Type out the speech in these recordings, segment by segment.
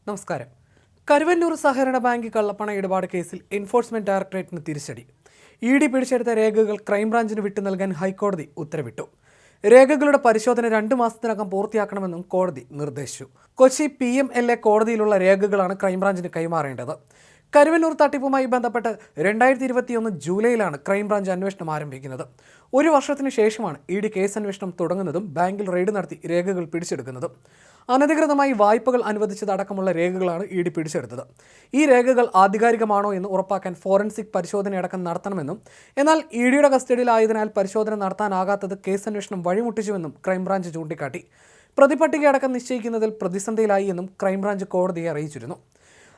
നമസ്കാരം. കരുവന്നൂർ സഹകരണ ബാങ്ക് കള്ളപ്പണ ഇടപാട് കേസിൽ എൻഫോഴ്സ്മെന്റ് ഡയറക്ടറേറ്റിന് തിരിച്ചടി. ഇ.ഡി. പിടിച്ചെടുത്ത രേഖകൾ ക്രൈംബ്രാഞ്ചിന് വിട്ടു നൽകാൻ ഹൈക്കോടതി ഉത്തരവിട്ടു. രേഖകളുടെ പരിശോധന 2 മാസത്തിനകം പൂർത്തിയാക്കണമെന്നും കോടതി നിർദ്ദേശിച്ചു. കൊച്ചി PMLA കോടതിയിലുള്ള രേഖകളാണ് ക്രൈംബ്രാഞ്ചിന് കൈമാറേണ്ടത്. കരുവന്നൂർ തട്ടിപ്പുമായി ബന്ധപ്പെട്ട് 2021 ജൂലൈയിലാണ് ക്രൈംബ്രാഞ്ച് അന്വേഷണം ആരംഭിക്കുന്നത്. 1 വർഷത്തിനു ശേഷമാണ് ഇ.ഡി. കേസന്വേഷണം തുടങ്ങുന്നതും ബാങ്കിൽ റെയ്ഡ് നടത്തി രേഖകൾ പിടിച്ചെടുക്കുന്നതും. അനധികൃതമായി വായ്പകൾ അനുവദിച്ചതടക്കമുള്ള രേഖകളാണ് ഇ.ഡി. പിടിച്ചെടുത്തത്. ഈ രേഖകൾ ആധികാരികമാണോ എന്ന് ഉറപ്പാക്കാൻ ഫോറൻസിക് പരിശോധനയടക്കം നടത്തണമെന്നും, എന്നാൽ ഇ.ഡിയുടെ കസ്റ്റഡിയിലായതിനാൽ പരിശോധന നടത്താനാകാത്തത് കേസന്വേഷണം വഴിമുട്ടിച്ചുവെന്നും ക്രൈംബ്രാഞ്ച് ചൂണ്ടിക്കാട്ടി. പ്രതിപട്ടികയടക്കം നിശ്ചയിക്കുന്നതിൽ പ്രതിസന്ധിയിലായി എന്നും ക്രൈംബ്രാഞ്ച് കോടതിയെ അറിയിച്ചിരുന്നു.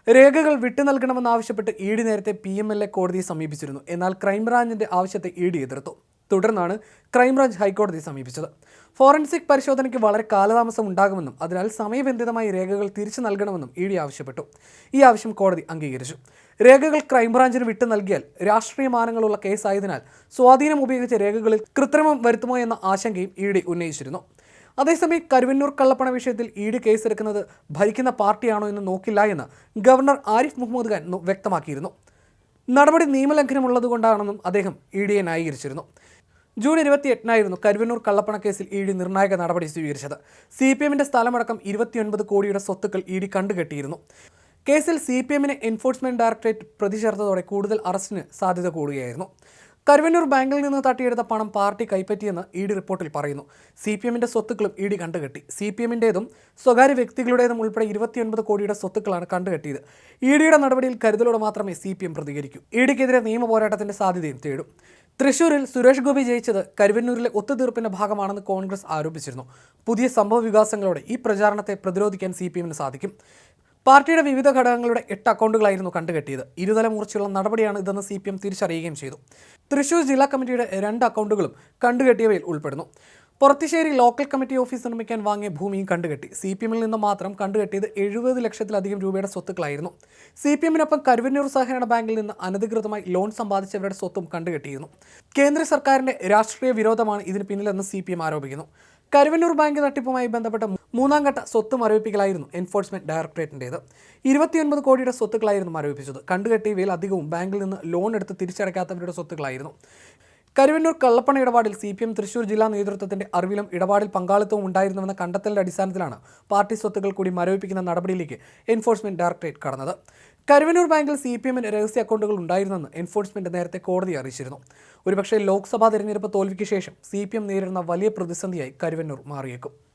രേഖകൾ വിട്ടു നൽകണമെന്നാവശ്യപ്പെട്ട് ഇ.ഡി. നേരത്തെ PMLA കോടതിയെ സമീപിച്ചിരുന്നു. എന്നാൽ ക്രൈംബ്രാഞ്ചിന്റെ ആവശ്യത്തെ ഇ.ഡി. എതിർത്തു. തുടർന്നാണ് ക്രൈംബ്രാഞ്ച് ഹൈക്കോടതിയെ സമീപിച്ചത്. ഫോറൻസിക് പരിശോധനയ്ക്ക് വളരെ കാലതാമസം ഉണ്ടാകുമെന്നും അതിനാൽ സമയബന്ധിതമായി രേഖകൾ തിരിച്ചു നൽകണമെന്നും ഇ.ഡി. ആവശ്യപ്പെട്ടു. ഈ ആവശ്യം കോടതി അംഗീകരിച്ചു. രേഖകൾ ക്രൈംബ്രാഞ്ചിന് വിട്ടു നൽകിയാൽ രാഷ്ട്രീയ മാനങ്ങളുള്ള കേസായതിനാൽ സ്വാധീനം ഉപയോഗിച്ച രേഖകളിൽ കൃത്രിമം വരുത്തുമോ എന്ന ആശങ്കയും ഇ.ഡി. ഉന്നയിച്ചിരുന്നു. അതേസമയം കരുവന്നൂർ കള്ളപ്പണ വിഷയത്തിൽ ഇ.ഡി. കേസെടുക്കുന്നത് ഭരിക്കുന്ന പാർട്ടിയാണോ എന്ന് നോക്കില്ല എന്ന് ഗവർണർ ആരിഫ് മുഹമ്മദ് ഖാൻ വ്യക്തമാക്കിയിരുന്നു. നടപടി നിയമലംഘനമുള്ളതുകൊണ്ടാണെന്നും അദ്ദേഹം ഇ.ഡിയെ ന്യായീകരിച്ചിരുന്നു. ജൂൺ 28-നായിരുന്നു കരുവന്നൂർ കള്ളപ്പണ കേസിൽ ഇ.ഡി. നിർണായക നടപടി സ്വീകരിച്ചത്. CPMന്റെ സ്ഥലമടക്കം 29 കോടിയുടെ സ്വത്തുക്കൾ ഇ.ഡി. കണ്ടുകെട്ടിയിരുന്നു. കേസിൽ CPMനെ എൻഫോഴ്സ്മെന്റ് ഡയറക്ടറേറ്റ് പ്രതി ചേർത്തതോടെ കൂടുതൽ അറസ്റ്റിന് സാധ്യത കൂടുകയായിരുന്നു. കരുവന്നൂർ ബാങ്കിൽ നിന്ന് തട്ടിയെടുത്ത പണം പാർട്ടി കൈപ്പറ്റിയെന്ന് ഇ.ഡി. റിപ്പോർട്ടിൽ പറയുന്നു. CPMന്റെ സ്വത്തുക്കളും ഇ.ഡി. കണ്ടുകെട്ടി. CPMന്റേതും സ്വകാര്യ വ്യക്തികളുടേതും ഉൾപ്പെടെ 29 കോടിയുടെ സ്വത്തുക്കളാണ് കണ്ടുകെട്ടിയത്. ഇ.ഡിയുടെ നടപടിയിൽ കരുതലോടെ മാത്രമേ CPM പ്രതികരിക്കൂ. ഇ.ഡിക്കെതിരെ നിയമ പോരാട്ടത്തിന്റെ സാധ്യതയും തേടും. തൃശൂരിൽ സുരേഷ് ഗോപി ജയിച്ചത് കരുവന്നൂരിലെ ഒത്തുതീർപ്പിന്റെ ഭാഗമാണെന്ന് കോൺഗ്രസ് ആരോപിച്ചിരുന്നു. പുതിയ സംഭവ വികാസങ്ങളോടെ ഈ പ്രചാരണത്തെ പ്രതിരോധിക്കാൻ CPMന് സാധിക്കും. പാർട്ടിയുടെ വിവിധ ഘടകങ്ങളുടെ 8 അക്കൗണ്ടുകളായിരുന്നു കണ്ടുകെട്ടിയത്. ഇരുതല മൂർച്ചയുള്ള നടപടിയാണ് ഇതെന്ന് CPM തിരിച്ചറിയുകയും ചെയ്തു. തൃശൂർ ജില്ലാ കമ്മിറ്റിയുടെ 2 അക്കൗണ്ടുകളും കണ്ടുകെട്ടിയവയിൽ ഉൾപ്പെടുന്നു. പൊറത്തിശ്ശേരി ലോക്കൽ കമ്മിറ്റി ഓഫീസ് നിർമ്മിക്കാൻ വാങ്ങിയ ഭൂമിയും കണ്ടുകെട്ടി. CPMൽ നിന്ന് മാത്രം കണ്ടുകെട്ടിയത് 70 ലക്ഷത്തിലധികം രൂപയുടെ സ്വത്തുക്കളായിരുന്നു. CPMനൊപ്പം കരുവന്നൂർ സഹകരണ ബാങ്കിൽ നിന്ന് അനധികൃതമായി ലോൺ സമ്പാദിച്ചവരുടെ സ്വത്തും കണ്ടുകെട്ടിയിരുന്നു. കേന്ദ്ര സർക്കാരിന്റെ രാഷ്ട്രീയ വിരോധമാണ് ഇതിന് പിന്നിലെന്ന് CPM ആരോപിക്കുന്നു. കരുവന്നൂർ ബാങ്ക് തട്ടിപ്പുമായി ബന്ധപ്പെട്ട 3ാം ഘട്ട സ്വത്ത് മരവിപ്പിക്കലായിരുന്നു എൻഫോഴ്സ്മെന്റ് ഡയറക്ടറേറ്റിൻ്റേത്. 29 കോടിയുടെ സ്വത്തുക്കളായിരുന്നു മരവിപ്പിച്ചത്. കണ്ടുകെട്ടിയവയിൽ അധികവും ബാങ്കിൽ നിന്ന് ലോൺ എടുത്ത് തിരിച്ചടയ്ക്കാത്തവരുടെ സ്വത്തുക്കളായിരുന്നു. കരുവന്നൂർ കള്ളപ്പണ ഇടപാടിൽ CPM തൃശൂർ ജില്ലാ നേതൃത്വത്തിന്റെ അറിവിലും ഇടപാടിൽ പങ്കാളിത്തവും ഉണ്ടായിരുന്നുവെന്ന കണ്ടെത്തലിന്റെ അടിസ്ഥാനത്തിലാണ് പാർട്ടി സ്വത്തുക്കൾ കൂടി മരവിപ്പിക്കുന്ന നടപടിയിലേക്ക് എൻഫോഴ്സ്മെന്റ് ഡയറക്ടറേറ്റ് കടന്നത്. കരുവന്നൂർ ബാങ്കിൽ CPMന് രഹസ്യ അക്കൗണ്ടുകൾ ഉണ്ടായിരുന്നെന്ന് എൻഫോഴ്സ്മെന്റ് നേരത്തെ കോടതിയെ അറിയിച്ചിരുന്നു. ഒരുപക്ഷേ ലോക്സഭാ തെരഞ്ഞെടുപ്പ് തോൽവിക്ക് ശേഷം CPM നേരിടുന്ന വലിയ പ്രതിസന്ധിയായി കരുവന്നൂർ മാറിയേക്കും.